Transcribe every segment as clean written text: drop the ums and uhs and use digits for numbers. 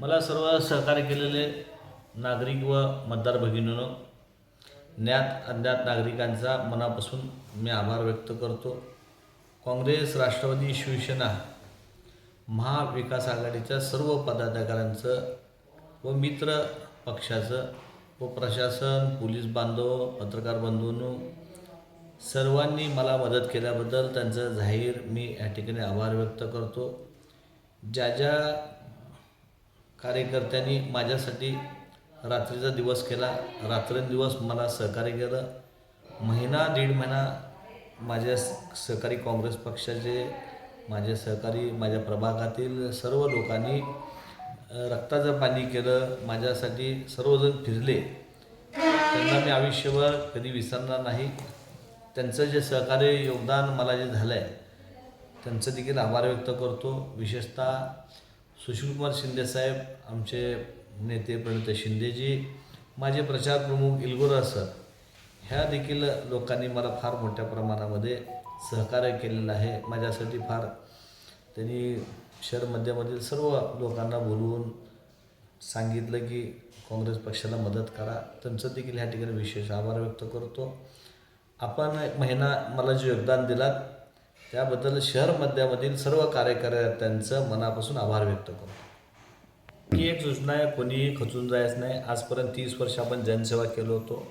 मला सर्व सहकार्य केलेले नागरिक व मतदार भगिनींनो, ज्ञात अज्ञात नागरिकांचा मनापासून मी आभार व्यक्त करतो. काँग्रेस, राष्ट्रवादी, शिवसेना, महाविकास आघाडीच्या सर्व पदाधिकाऱ्यांचं व मित्र पक्षाचं व प्रशासन, पोलीस बांधव, पत्रकार बंधूंनो, सर्वांनी मला मदत केल्याबद्दल त्यांचं जाहीर मी या ठिकाणी आभार व्यक्त करतो. ज्या कार्यकर्त्यांनी माझ्यासाठी रात्रीचा दिवस केला, रात्रंदिवस मला सहकार्य केलं, दीड महिना माझ्या सहकारी काँग्रेस पक्षाचे माझे सहकारी, माझ्या प्रभागातील सर्व लोकांनी रक्ताचं पाणी केलं, माझ्यासाठी सर्वजण फिरले. त्यांना मी आयुष्यभर कधी विसरणार नाही. त्यांचं जे सहकार्य योगदान मला जे झालं आहे त्यांचं देखील आभार व्यक्त करतो. विशेषतः सुशीलकुमार शिंदेसाहेब, आमचे नेते प्रणित शिंदेजी, माझे प्रचार प्रमुख इलगुरा सर, ह्या देखील लोकांनी मला फार मोठ्या प्रमाणामध्ये सहकार्य केलेलं आहे. माझ्यासाठी फार त्यांनी शहर मध्यामधील सर्व लोकांना बोलवून सांगितलं की काँग्रेस पक्षाला मदत करा. त्यांचं देखील ह्या ठिकाणी विशेष आभार व्यक्त करतो. आपण महिना मला जे योगदान दिलात त्याबद्दल शहर मध्यामधील सर्व कार्यकर्त्यांचं मनापासून आभार व्यक्त करतो. ही एक सूचना आहे, कोणीही खचून जायचं नाही. आजपर्यंत 30 वर्ष आपण जनसेवा केलो होतो.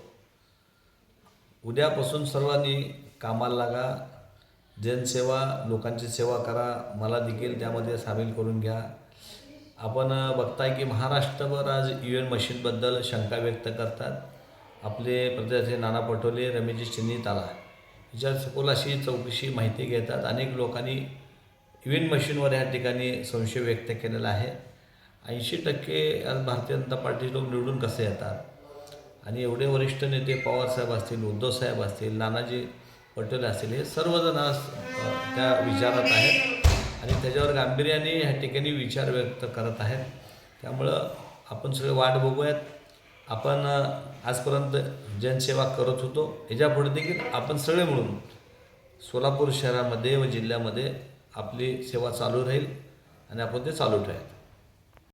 उद्यापासून सर्वांनी कामाला लागा, जनसेवा, लोकांची सेवा करा. मला देखील त्यामध्ये सामील करून घ्या. आपण बघताय की महाराष्ट्रभर आज EVM मशीनबद्दल शंका व्यक्त करतात. आपले प्रदेशाचे नाना पटोले, रमेशजी चिन्नीताला हिच्या सखोल अशी चौकशी माहिती घेतात. अनेक लोकांनी EVM मशीनवर ह्या ठिकाणी संशय व्यक्त केलेला आहे. 80% आज भारतीय जनता पार्टी लोक निवडून कसे येतात आणि एवढे वरिष्ठ नेते पवारसाहेब असतील, उद्धवसाहेब असतील, नानाजी पटोले असतील, हे सर्वजण आज त्या विचारात आहेत आणि त्याच्यावर गांभीर्याने ह्या ठिकाणी विचार व्यक्त करत आहेत. त्यामुळं आपण सगळे वाट बघूयात. आपण आजपर्यंत जनसेवा करत होतो, ह्याच्यापुढे देखील आपण सगळे मिळून सोलापूर शहरामध्ये व जिल्ह्यामध्ये आपली सेवा चालू राहील आणि आपण ते चालू ठेवूया.